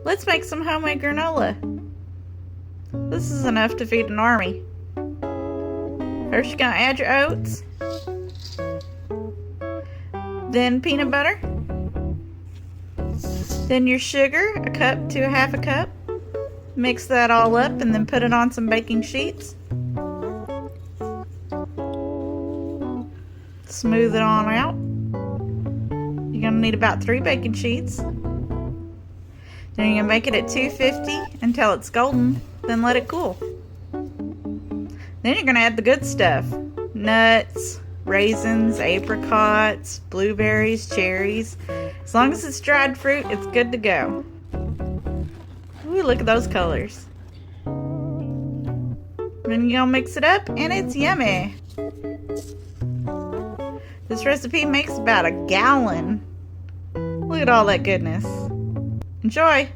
Let's make some homemade granola. This is enough to feed an army. First you're gonna add your oats, then peanut butter, then your sugar, a cup to a half a cup. Mix that all up and then put it on some baking sheets. Smooth it on out. You're gonna need about 3 baking sheets. Then you're gonna make it at 250 until it's golden, then let it cool. Then you're gonna add the good stuff. Nuts, raisins, apricots, blueberries, cherries. As long as it's dried fruit, it's good to go. Ooh, look at those colors. Then you're gonna mix it up and it's yummy. This recipe makes about a gallon. Look at all that goodness. Enjoy!